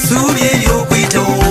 essuubi ery'okwitawo.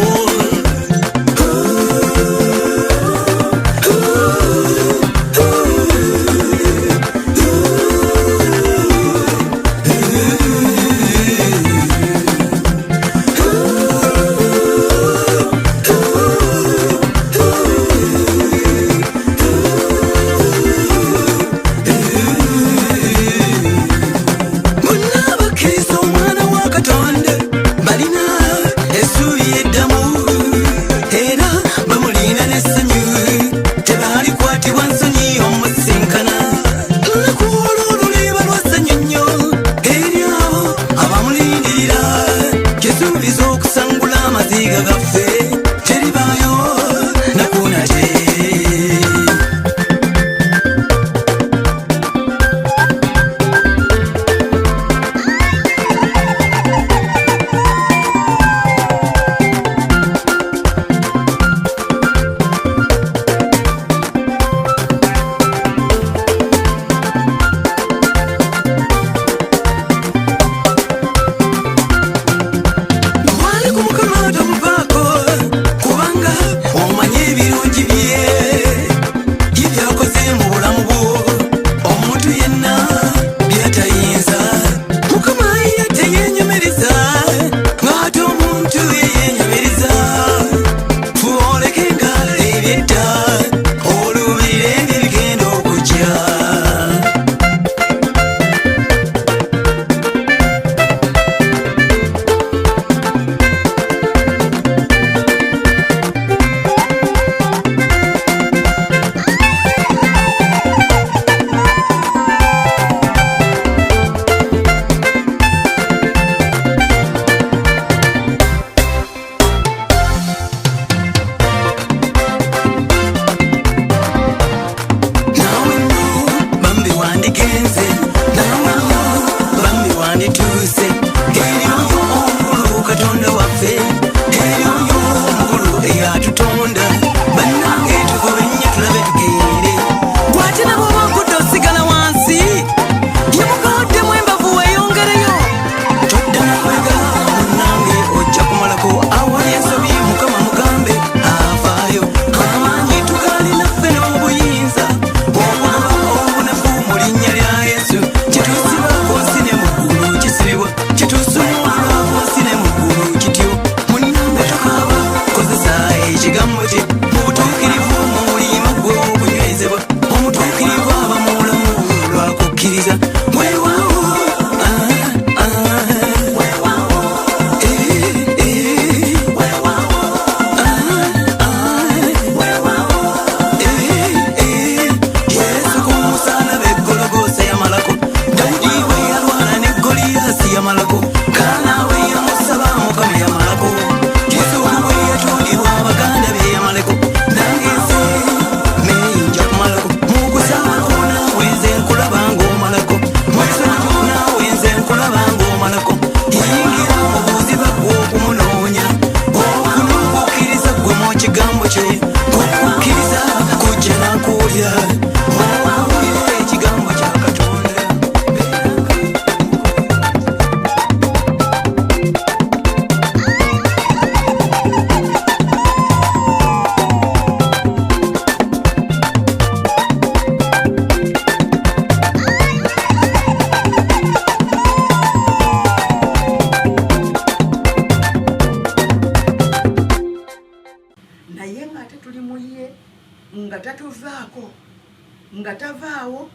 nga tavaawo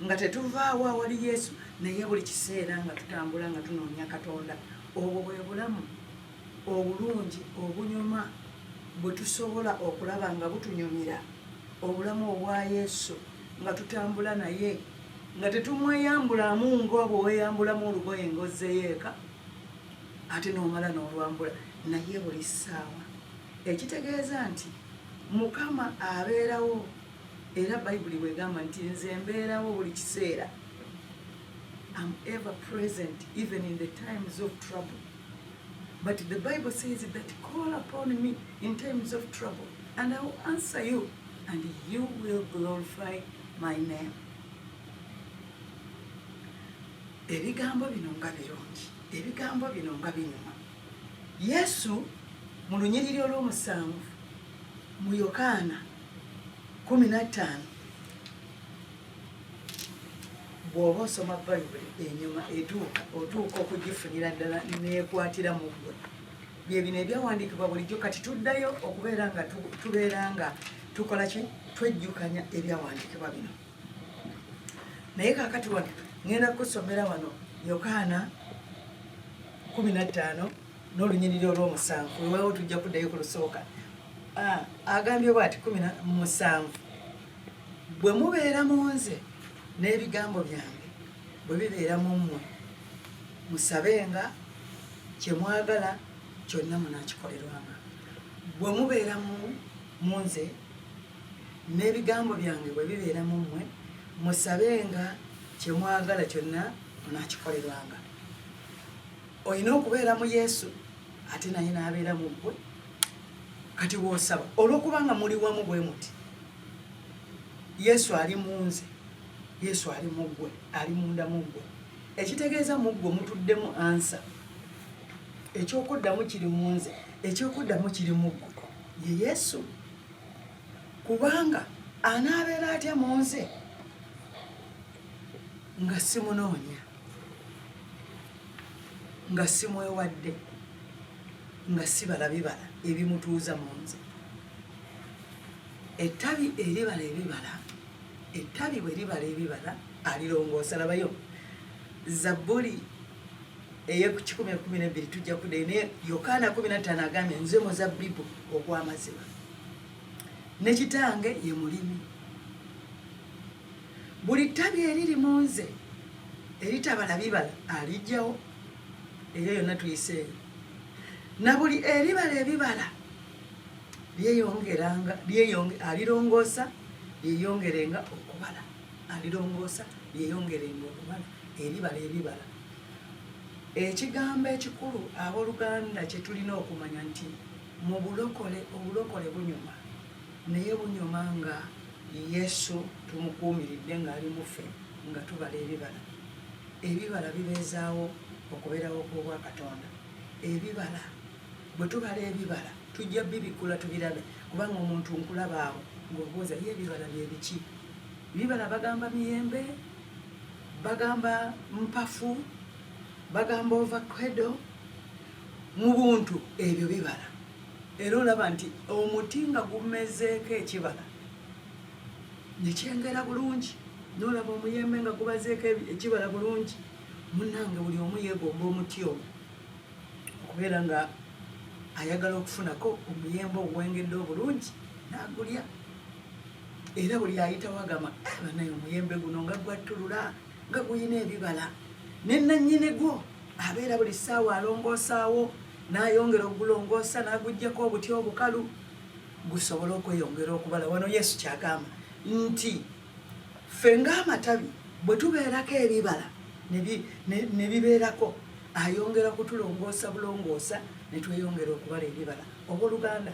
nga tetuvaawo awali Yesu naye buli kiseera nga tutambula nga tunoonya Katonda. Obwo bwe bulamu obulungi obunyuma bwe tusobola okulaba nga butunyumira, obulamu obwa Yesu nga tutambula naye nga tetumweyambulamu ng'obwo weeyambulamu olugoye ng'ozzeyo eka ate n'omala n'olwambula naye buli ssaawa, ekitegeeza nti Mukama abeerawo. Era Bayibuli bwegamba nti nze mbeerawo buli kiseera. I'm ever present even in the times of trouble. But the Bible says that call upon me in times of trouble and I will answer you and you will glorify my name. Ebigambo bino nga birungi, ebigambo bino nga binyuma. Yesu mu lunyiriri olw'omusanvu mu Yokaana 15 bw'oba osoma bayibuli enyuma otuuka okugifunira ddala neekwatira mu ggwe. Bye bino ebyawandiikibwa bulijjo kati tuddayo okubeera nga tubeera nga tukola ki, twejjukanya ebyawandiikibwa bino. Naye kaakati wano ngenda kusomera wano Yokaana 15 n'olunyiriri olw'omusanvu. Weewaawo tujja kuddayo ku lusooka. Agambye bw'ati 17, bwe mubeera mu nze n'ebigambo byange bwe bibeera mu mmwe, musabenga kye mwagala kyonna munaakikolerwanga. Bwe mubeera mu nze n'ebigambo byange bwe bibeera mu mmwe, musabenga kye mwagala kyonna munaakikolerwanga. Olina okubeera mu Yesu ate naye n'abeera mu ggwe. Kati w'osaba olw'okubanga muli wamu bwe muti, Yesu ali mu nze, Yesu ali mu ggwe, ali munda mu ggwe, ekitegeeza mu ggwe mutuddemu ansa. Ekyokuddamu kiri mu nze, ekyokuddamu kiri mu ggwe, ye Yesu. Kubanga anaabeera atya mu nze nga simunoonya, nga simwewadde, nga sibala bibala ebimutuuza mu nze. Ettabi eribala ebibala, ettabi bwe libala ebibala alirongoosa. Labayo Zabbuli ey'Ekikumi tujja kuddayo, naye Yokaana 15 agambye nze muzabbibu ogw'amazima ne kitange ye mulimi. Buli ttabi eriri mu nze eritabala bibala alijjawo, era yonna tuyiseeyo. Na buli eribala ebibala alirongoosa lyeyongerenga okubala, alirongoosa lyeyongerenga okubala eribala ebibala. Ekigambo ekikulu abooluganda kye tulina okumanya nti mu bulokole, obulokole bunyuma, naye bunyuma nga Yesu tumukuumiridde ng'ali muffe nga tubala ebibala. Ebibala bibeezaawo okubeerawo kw'Obwakatonda. Ebibala bwe tubala ebibala tujja bibikula tubirabe, kubanga omuntu nkulaba awo ng'obuuza ye ebibala bye biki? Ebibala bagamba miyembe, bagamba mpafu, bagamba ovakado, mu buntu ebyo bibala. Era olaba nti omuti nga gumezeeko ekibala ne kyengera bulungi, n'olaba omuyembe nga gubazeeko ekibala bulungi, munnange buli omu yeegomba omuti ogwo okubeera nga ayagala okufunako omuyembe ogwengedde obulungi n'agulya. Era buli ayitawo agamba banaye omuyembe guno nga gwattulula, nga guyina ebibala. Ne nannyini gwo abeera buli ssaawa alongoosaawo, n'ayongera okugulongoosa n'aguggyako obuti obukalu gusobole okweyongera okubala. Wano Yesu kyagamba nti ffe ng'amatabi bwe tubeerako ebibala ne bibeerako, ayongera kutulongoosa bulongoosa ne tweyongera okubala ebibala. Obooluganda,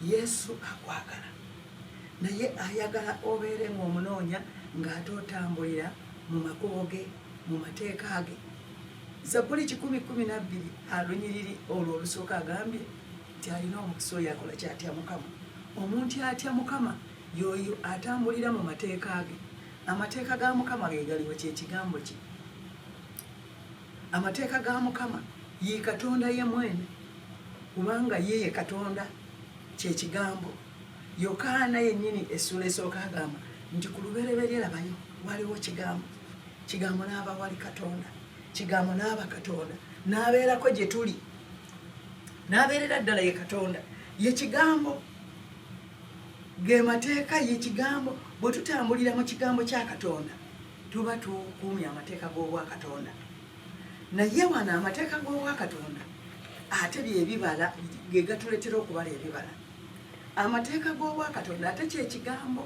Yesu akwagala, naye ayagala obeere ng'omunoonya ng'ate otambulira mu makubo ge, mu mateeka ge. Zabbuli 10:12 alunyiriri olwo olusooka agambye nti alina omukisa oyo akola kyatya Mukama. Omuntu atya Mukama y'oyo atambulira mu mateeka ge. Amateeka ga Mukama ge galiwo, kye kigambo ki? Amateeka ga Mukama ye Katonda ye mwene, kubanga ye Katonda, kye kigambo. Yokaana yennyini essula esooka agamba nti ku lubereberye labayo waliwo kigambo, kigambo n'aba wali Katonda, kigambo n'aba Katonda, n'abeerako gye tuli, n'abeerera ddala ye Katonda, ye kigambo. Ge mateeka ye kigambo. Bwe tutambulira mu kigambo kya Katonda tuba tukuumya amateeka g'Obwakatonda. Naye wano amateeka g'Obwakatonda ate byebibala ge gatuleetera okubala ebibala. Amateeka g'Obwakatonda ate kye kigambo.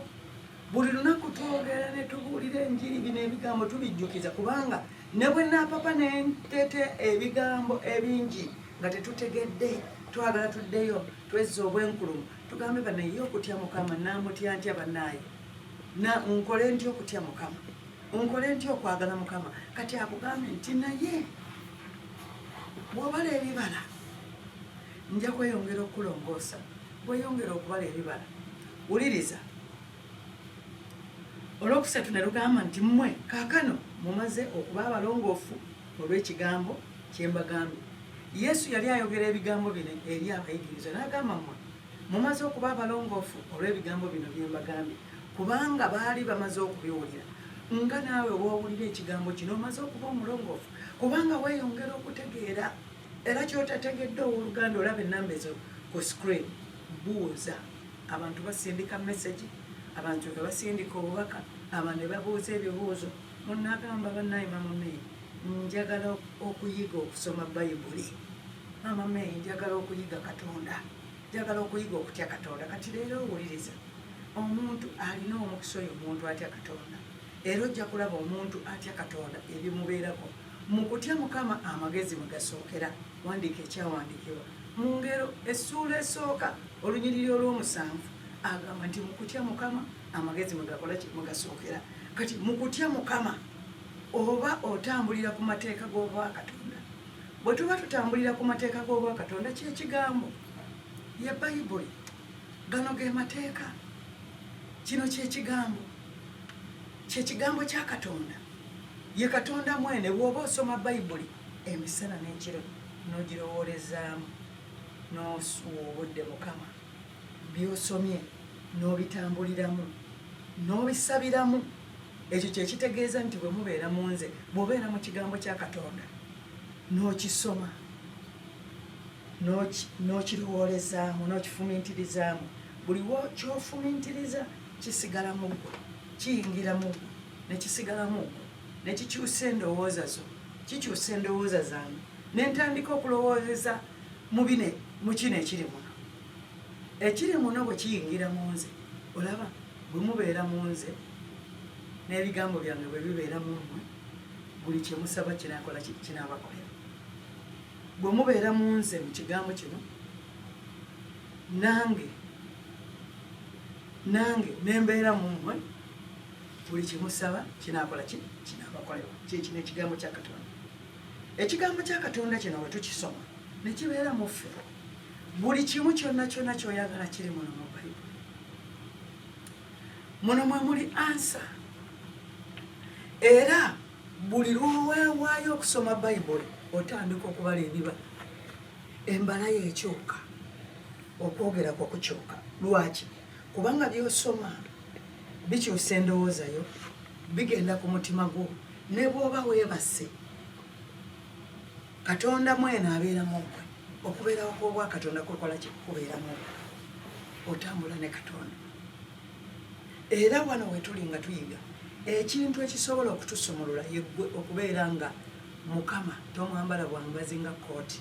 Buli lunaku twogera ne tubuulira enjiri, bino ebigambo tubijjukiza, kubanga ne bwe naapapa ne ntete ebigambo ebingi nga tetutegedde, twagala tuddeyo twezza obwenkulumu tugambe banaye okutya Mukama, naamutya ntya bannaaye, nkole ntya okutya Mukama, nkole ntya okwagala Mukama. Kati akugambe nti naye bw'obala ebibala nja kweyongera okulongoosa bweyongera okubala ebibala. Wuliriza, olwokusatu ne lugamba nti mmwe kaakano mumaze okuba abalongoofu olw'ekigambo kye mbagambye. Yesu yali ayogera ebigambo bino eri abayigiriza n'agamba mmwe mumaze okuba abalongoofu olw'ebigambo bino bye mbagambye, kubanga baali bamaze okubiwulira. Nga naawe woowulira ekigambo kino omaze okuba omulongoofu, kubanga weeyongera okutegeera. Era kyotategedde owooluganda olaba ennamba ezo ku screen, buuza. Abantu basindika message, abantu nga basindika obubaka, abantu ne babuuza ebibuuzo. Munnagamba bannaye mamameyi, njagala okuyiga okusoma Bayibuli. Mamameyi, njagala okuyiga Katonda, njagala okuyiga okutya Katonda. Kati leero owuliriza, omuntu alina omukisa oyo omuntu atya Katonda. Era ojja kulaba omuntu atya Katonda ebimubeerako. Mu kutya Mukama amagezi mwe gasookera. Wandiika ekyawandiikibwa mu ngero essuula esooka olunyiriri olw'omusanvu agamba nti mu kutya Mukama amagezi mwe gasookera. Kati mu kutya Mukama oba otambulira ku mateeka g'Obwakatonda. Bwe tuba tutambulira ku mateeka g'Obwakatonda kyekigambo ye Bayibuli. Gano ge mateeka, kino kyekigambo kya Katonda. Ye Katonda mwene. Bw'oba osoma Bayibuli emisana n'ekiro n'ogirowoolezaamu n'osuubudde Mukama, by'osomye n'obitambuliramu n'obisabiramu, ekyo kye kitegeeza nti bwe mubeera mu nze, bw'obeera mu kigambo kya Katonda n'okisoma n'okirowoolezaamu n'okifumiintirizaamu, buli ky'ofumiintiriza kisigala mu ggwe, kiyingira mu ggwe ne kisigala mu ggwe, ne kikyusa endowooza zo, kikyusa endowooza zange, ne ntandika okulowoozeza mu kino ekiri muno. Ekiri muno bwe kiyingira mu nze, olaba bwe mubeera mu nze n'ebigambo byange bwe bibeera mu mmwe, buli kye musaba kinaabakolera. Bwe mubeera mu nze mu kigambo kino, nange ne mbeera mu mmwe, buli kye musaba kinaabakolera. Kyekino ekigambo kya Katonda. Ekigambo kya Katonda kino bwe tukisoma ne kibeera mu ffe, buli kimu kyonna ky'oyagala kiri muno mu Bayibuli. Muno mwe muli ansa. Era buli lw'oweewaayo okusoma Bayibuli otandika okubala ebibala. Embala y'ekyuka, okwogerako kukyuka. Lwaki? Kubanga by'osoma bikyusa endowooza yo, bigenda ku mutima gwo, ne bw'oba weebase Katonda mwene abeera mu ggwe. Okubeerawo kw'Obwakatonda kukola ki? Kubeera mu ggwe, otambula ne Katonda. Era wano we tuli nga tuyiga, ekintu ekisobola okutusumulula yeggwe, okubeera nga Mukama tomwambala bwambazi nga kooti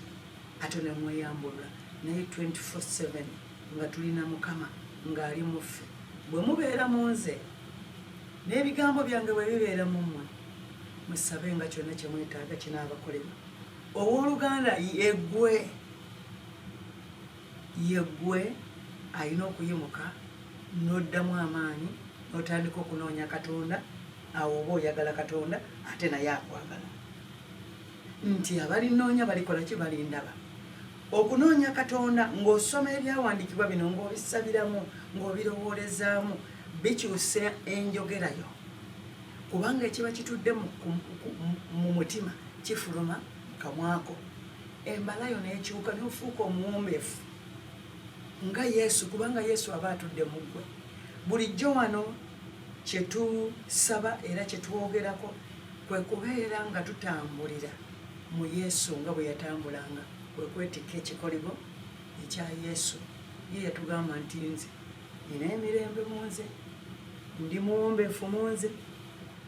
ate ne mweyambulula, naye 24/7 nga tulina Mukama ng'ali mu ffe. Bwe mubeera mu nze n'ebigambo byange bwe bibeera mu mmwe, musabe nga kyonna kye mwetaaga kinaabakolera. Owooluganda yeggwe alina okuyimuka n'oddamu amaanyi n'otandika okunoonya Katonda. Awo oba oyagala Katonda ate naye akwagala. Nti abalinoonya balikola ki? Balindaba. Okunoonya Katonda ng'osoma ebyawandiikibwa bino ng'obisabiramu ng'obirowoolezaamu, bikyusa enjogerayo, kubanga ekiba kitudde mu mutima kifuluma mu kamwako. Embalayo n'ekyuka n'ofuuka omuwombeefu nga Yesu, kubanga Yesu aba atudde mu ggwe. Bulijjo wano kye tusaba era kye twogerako kwe kubeera nga tutambulira mu Yesu nga bwe yatambulanga, kwe kwetikka ekikoligo ekya Yesu. Ye yatugamba nti nze nina emirembe mu nze, ndi muwombeefu mu nze,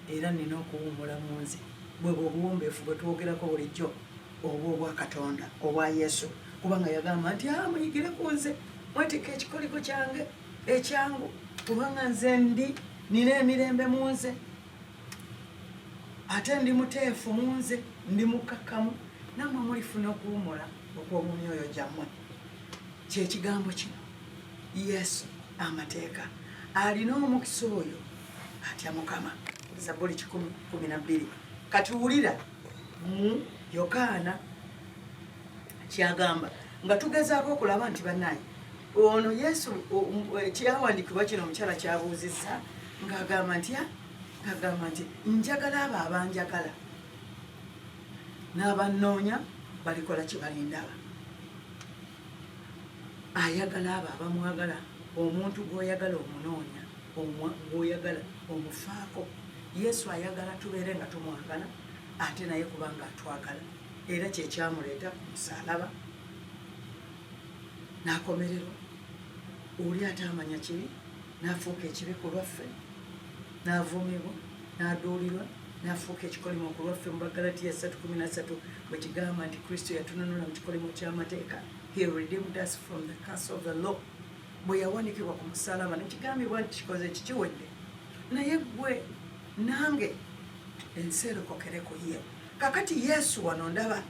era nina okuwummula mu nze. Bwe buwombeefu bwe twogerako bulijjo oba obwa Katonda obwa Yesu, kubanga yagamba nti muyigire ku nze, mwetikka ekikoligo kyange ekyangu, kubanga nze nina emirembe mu nze, ate ndi muteefu mu nze, ndi mukkakkamu, nammwe mulifuna okuwummula okw'omu myoyo gyammwe. Kyekigambo kino Yesu, amateeka. Alina omukisa oyo atya Mukama. Zabbuli 12. Kati wulira mu Yokaana kyagamba nga tugezaako okulaba nti bannaye ono Yesu kyawandiikibwa kino omukyala kyabuuzizza ng'agamba nti njagala abo abanjagala n'abannoonya balikola kye balindaba. Ayagala abo abamwagala, omuntu gw'oyagala omunoonya, gw'oyagala omufaako. Yesu ayagala tubeere nga tumwagala ate naye kubanga atwagala, era kyekyamuleeta ku musaalaba n'akomererwa. Oli ataamanya kibi n'afuuka ekibi ku lwaffe, n'avumibwa n'aduulirwa n'afuuka ekikolimo ku lwaffe. Mu Bagalatiya 3:13 bwe kigamba nti Kristo yatununula mu kikolimo ky'amateeka, he redeemed us from the curse of the law. Bwe yawanikibwa ku musaalaba nekigambibwa nti kikoze kikiwedde, naye gwe nange ensi erokokere ku ye. Kakati Yesu wano ndaba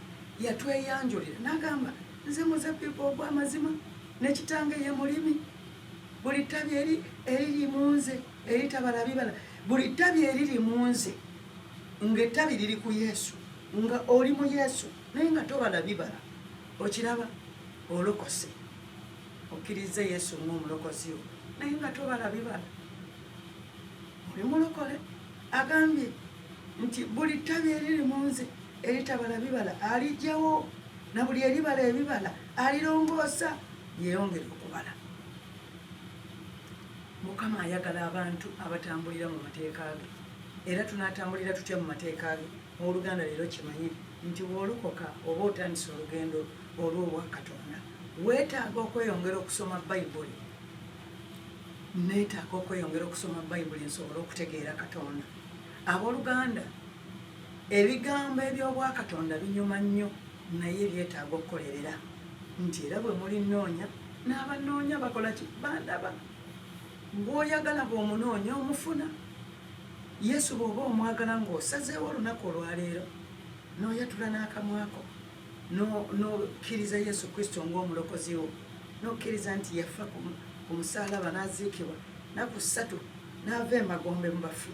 yatweyanjulira n'agamba nze muzabbibu ogw'amazima ne kitange ye mulimi. Buli ttabi eriri mu nze eritabala bibala, buli ttabi eriri mu nze ng'ettabi liri ku Yesu, nga oli mu Yesu naye nga tobala bibala, okiraba olokose. Okkiriza Yesu ng'omulokozi wo naye nga tobala bibala, oli mulokole. Agambye nti buli ttabi eriri mu nze eritabala bibala alijjawo, na buli eribala ebibala alirongoosa yeeyongere okubala. Mukama ayagala abantu abatambulira mu mateeka ge, era tunaatambulira tutya mu mateeka ge. Oluganda leero kimanyi nti bw'olokoka oba otandise olugendo olw'obwakatonda weetaaga okweyongera okusoma Bayibuli. Neetaaga okweyongera okusoma Bayibuli nsobole okutegeera Katonda. Abooluganda, ebigambo eby'obwakatonda binyuma nnyo naye byetaaga okukolerera, nti era bwe muli nnoonya n'abannoonya bakola ki? Bandaba. Bw'oyagala bw'omunoonya omufuna. Yesu bw'oba omwagala ng'osazeewo olunaku olwaleero n'oyatula n'akamwako n'okkiriza Yesu Kristo ng'omulokozi wo, n'okkiriza nti yafa ku musaalaba n'aziikibwa nnaku 3 n'ava emagombe mu bafu,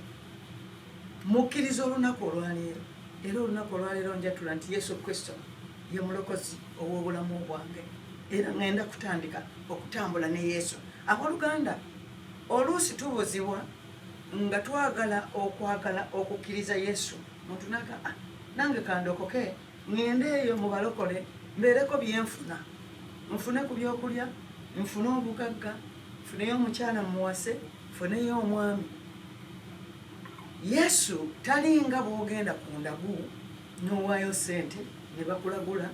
mukkiriza olunaku olwaleero. Era olunaku olwaleero njatula nti Yesu Kristo ye mulokozi ow'obulamu bwange, era ngenda kutandika okutambula ne Yesu. Abooluganda, oluusi tubuzibwa nga twagala okukkiriza Yesu. Muntu naga nange kandokoke ngende eyo mu balokole mbeereko byenfuna, nfune ku byokulya, nfune obugagga, nfuneyo omukyala muwase, nfuneyo omwami. Yesu talinga bw'ogenda ku ndagu n'owaayo ssente ne bakulagula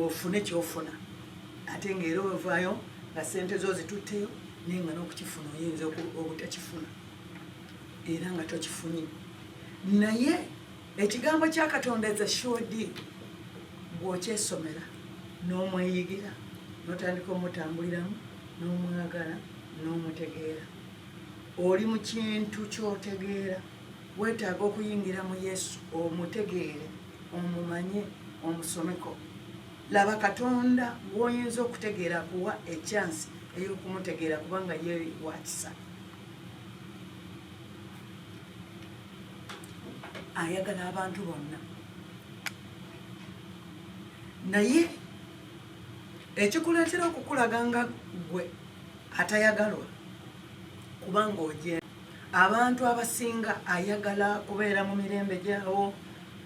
ofune kyofuna, ate ng'era ovaayo nga ssente zo zitutteyo naye nga n'okukifuna oyinza obutakifuna era nga tokifunye. Naye ekigambo kya Katonda eza shodi bw'okyesomera n'omweyigira n'otandika omutambuliramu n'omwagala n'omutegeera, oli mu kintu ky'otegeera. Weetaaga okuyingira mu Yesu omutegeere, omumanye, omusomeko. Laba Katonda gw'oyinza okutegeera akuwa ekyansi ey'okumutegeera kubanga ye wa kisa. Ayagala abantu bonna, naye ekikuleetera okukulaga nga gwe atayagalwa kubanga ogye. Abantu abasinga ayagala kubeera mu mirembe gyawo,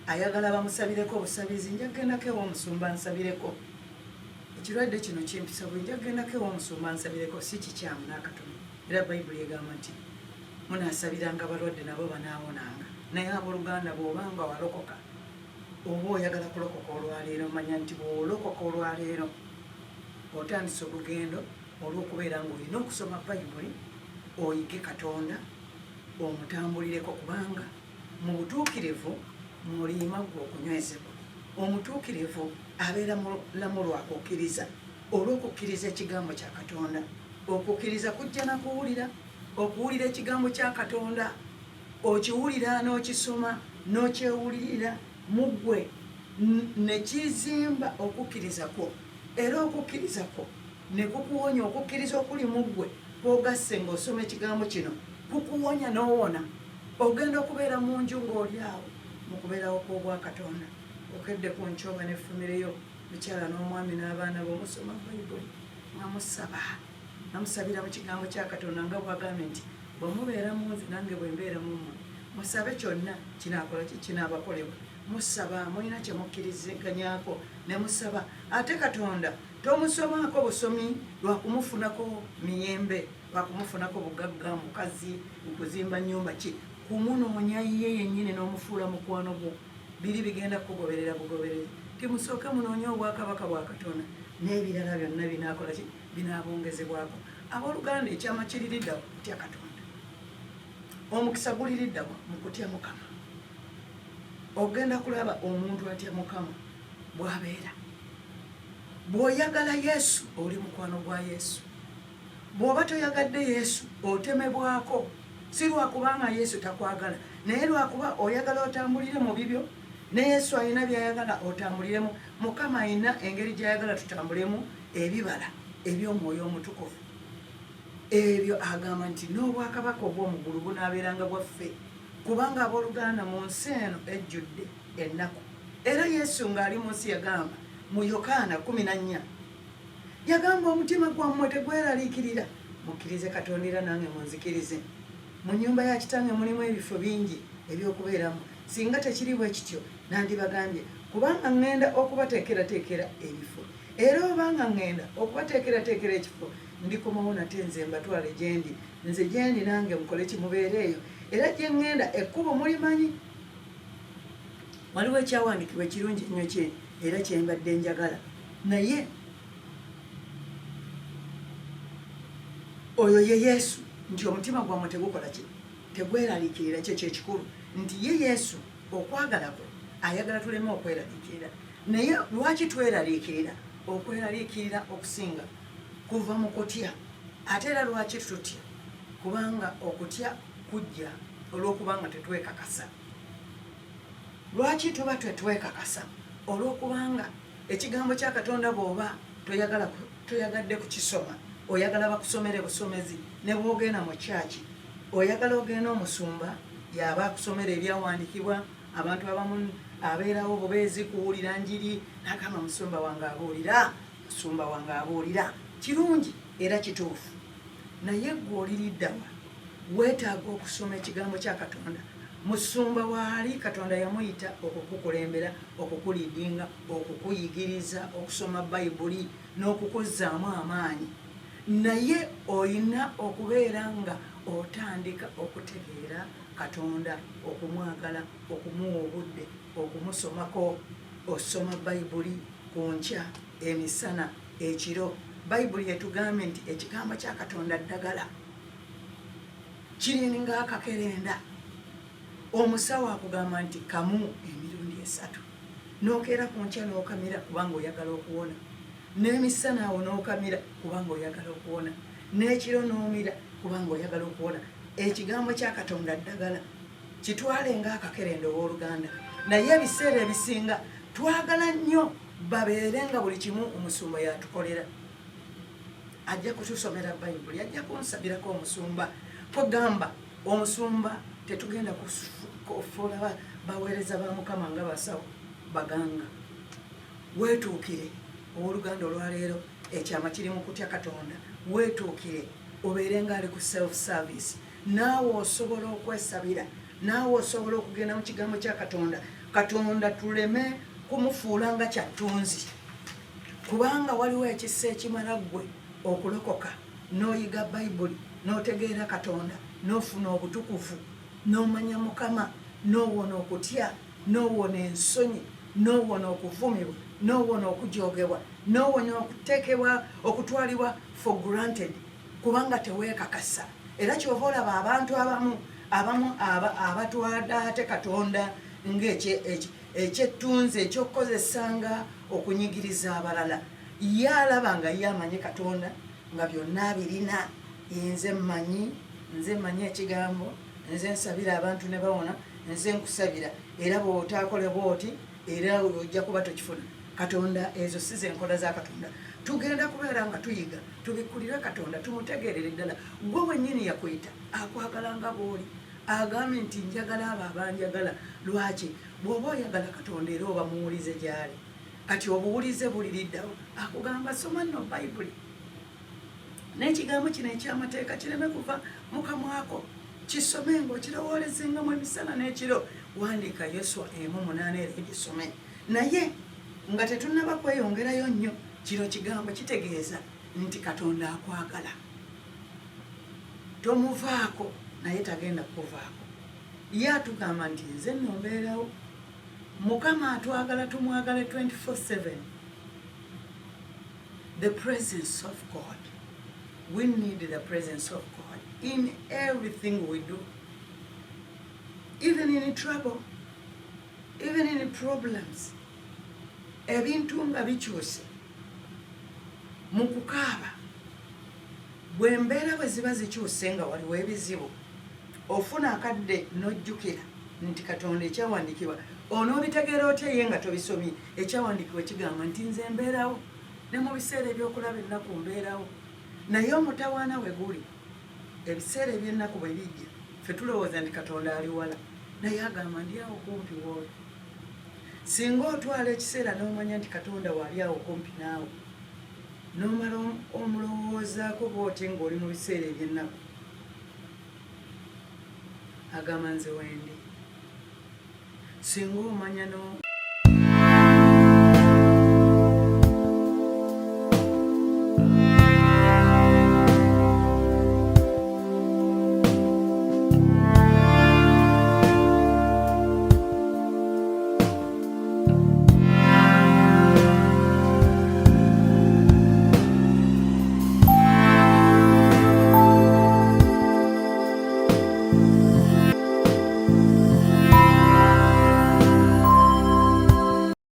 ayagala bamusabireko obusabizi. Njagendako ew'omusumba nsabireko, ekirwadde kino kimpisa bwe njagendako ew'omusumba nsabireko, si kikyamu n'akatono. Era Bayibuli egamba nti munaasabiranga balwadde nabo banaawonanga. Naye abooluganda, bw'obanga walokoka oba oyagala kulokoka olwaleero, manya nti bw'olokoka olwaleero otandise olugendo olw'okubeera ng'olina okusoma Bayibuli, oyige Katonda, omutambulireko kubanga mu butuukirivu mulima gwe okunywezebwa. Omutuukirivu abeera mulamu lwakukkiriza, olw'okukkiriza ekigambo kya Katonda. Okukkiriza kujja na kuwulira, okuwulira ekigambo kya Katonda okiwulira n'okisoma n'okyewulirira mu ggwe ne kizimba okukkiriza kwo, era okukkiriza kwo ne kukuwonya. Okukkiriza okuli mu ggwe kw'ogasse ng'osoma ekigambo kino kukuwonya n'owona. Ogenda okubeera mu nju ng'oli awo mu kubeerawo kw'obwakatonda, okedde ku nkyoba n'effamire yo mukyala n'omwami n'abaana b'omusoma bayibuli mwamusaba namusabira mu kigambo kya Katonda nga bwagambye nti bwemubeera mu nze nange bwe mbeera mu mmwe musabe kyonna kinaakola kinaabakolebwa musaba mulina kye mukkiriziganyako ne musaba ate Katonda tomusomaako busomi lwa kumufunako miyembe lwa kumufunako bugagga mukazi okuzimba nnyumba ki kumunoonya ye yennyini n'omufuula mukwano gwo biri bigenda kugoberera bugoberere timusooke munoonye obwakabaka bwa Katonda n'ebirala byonna binaakola ki binaabongezebwako abooluganda ekyama kiririddawo kutya Katonda omukisa guliriddawa mu kutya Mukama ogenda kulaba omuntu atya Mukama bw'abeera bw'oyagala Yesu oli mukwano gwa Yesu bw'oba toyagadde Yesu otemebwako si lwakubanga Yesu takwagala naye lwakuba oyagala otambulire mu bibyo ne Yesu alina byayagala otambuliremu Mukama alina engeri gy'ayagala tutambulemu ebibala eby'omwoyo omutukuvu ebyo agamba nti n'obwakabaka obw'omugulu bunaabeeranga bwaffe kubanga abooluganda mu nsi eno ejjudde ennaku era Yesu ng'ali mu nsi yagamba mu Yokaana 14 yagamba omutima gwammwe tegweraliikirira mukkirize Katonda era nange munzikirize mu nnyumba ya kitange mulimu ebifo bingi ebyokubeeramu singa tekiri bwe kityo nandibagambye kubanga ŋŋenda okubateekerateekera ebifo era obanga ŋŋenda okubateekerateekera ekifo ndikomawo nate nze mbatwale gyendi nze gyendi nange mukole kimubeereeyo era gye ŋŋenda ekkubo mulimanyi waliwo ekyawandiikibwa ekirungi ennyo kye era kyembadde njagala naye oyo ye Yesu nti omutima gwammwe tegukola ki tegweraliikirira kyo kyekikulu nti ye Yesu okwagala kwe ayagala tuleme okweraliikirira naye lwaki tweraliikirira okweraliikirira okusinga kuva mu kutya ate era lwaki tutya kubanga okutya kujja olw'okubanga tetwekakasa lwaki tuba tetwekakasa olw'okubanga ekigambo kya Katonda bw'oba toyagadde kukisoma oyagala bakusomere busomezi ne bwogenda mu kyaki oyagala ogenda omusumba yaba akusomera ebyawandiikibwa abantu abamu abeerawo bubeezi kuwulira njiri nagamba musumba wange abuulira kirungi era kituufu naye gwe oliriddawa weetaaga okusoma ekigambo kya Katonda musumba waali Katonda yamuyita okukukulembera okukulidinga okukuyigiriza okusoma bayibuli n'okukuzzaamu amaanyi naye olina okubeera nga otandika okutegeera Katonda okumwagala okumuwa obudde okumusomako osoma bayibuli ku nkya emisana ekiro bayibuli etugambye nti ekigambo kya Katonda ddagala kiringa akakerenda omusawo akugamba nti kamu emirundi 3 n'okeera ku nkya n'okamira kubanga oyagala okuwona n'emisana awo n'okamira kubanga oyagala okuwona n'ekiro n'omira kubanga oyagala okuwona ekigambo kya Katonda ddagala kitwale ng'akakerenda owooluganda naye ebiseera ebisinga twagala nnyo babeere nga buli kimu omusumba yatukolera ajja kutusomera bayibuli ajja kunsabirako omusumba twagamba omusumba tetugenda kufuula baweereza ba Mukama nga basawo baganga weetuukire owooluganda olwaleero ekyama kiri mu kutya Katonda weetuukire obeere nga ali ku self service naawe osobola okwesabira naawe osobola okugenda mu kigambo kya Katonda Katonda tuleme kumufuula nga kyattunzi kubanga waliwo ekisa ekimala ggwe okulokoka n'oyiga bayibuli n'otegeera Katonda n'ofuna obutukuvu n'omanya Mukama n'owona okutya n'owona ensonyi n'owona okuvumibwa n'owona okujoogebwa n'owona okuteekebwa okutwalibwa for granted kubanga teweekakasa era kyova olaba abantu abamu abatwala ate Katonda ng'ekyettunzi ekyokukozesanga okunyigiriza abalala ye alaba nga ye amanyi Katonda nga byonna birina nze mmanyi ekigambo nze nsabira abantu ne bawona nze nkusabira era bw'otaakole bw'oti era ojja kuba tokifuna Katonda ezo si ze nkola za Katonda tugenda kubeera nga tuyiga tubikkulire Katonda tumutegeerere ddala gwe wennyini yakuyita akwagala nga bw'oli agambye nti njagala abo abanjagala lwaki bw'oba oyagala Katonda era oba muwulize gy'ali kati obuwulize buliriddawo akugamba soma nno bayibuli n'ekigambo kino ekyamateeka kireme kuva mu kamwako kisome ng'okirowoolezengamu emisana n'ekiro wandiika Yoswa 1:8 era gisome naye nga tetunnaba kweyongerayo nnyo kino kigambo kitegeeza nti Katonda akwagala tomuvaako naye tagenda kuvaako ye atugamba nti nze nno mbeerawo Mukama atwagala tumwagale 24/7 the presence of God. We need the presence of God in everything we do, even in trouble, even in problems. Ebintu nga bikyuse mu kukaaba bwe mbeera bwe ziba zikyuse nga waliwo ebizibu ofuna akadde n'ojjukira nti Katonda ekyawandiikibwa onoobitegeera otya ye nga tobisomye ekyawandiikibwa kigamba nti nze mbeerawo ne mu biseera ebyokulaba ennaku mbeerawo naye omutawaana we guli ebiseera eby'ennaku bwe bijja ffe tulowooza nti Katonda ali wala naye agamba ndi awo kumpi wooli singa otwala ekiseera n'omanya nti Katonda waali awo kumpi naawe n'omala omulowoozaako bw'oti ng'oli mu biseera eby'ennaku agamba nze wendi singa omanya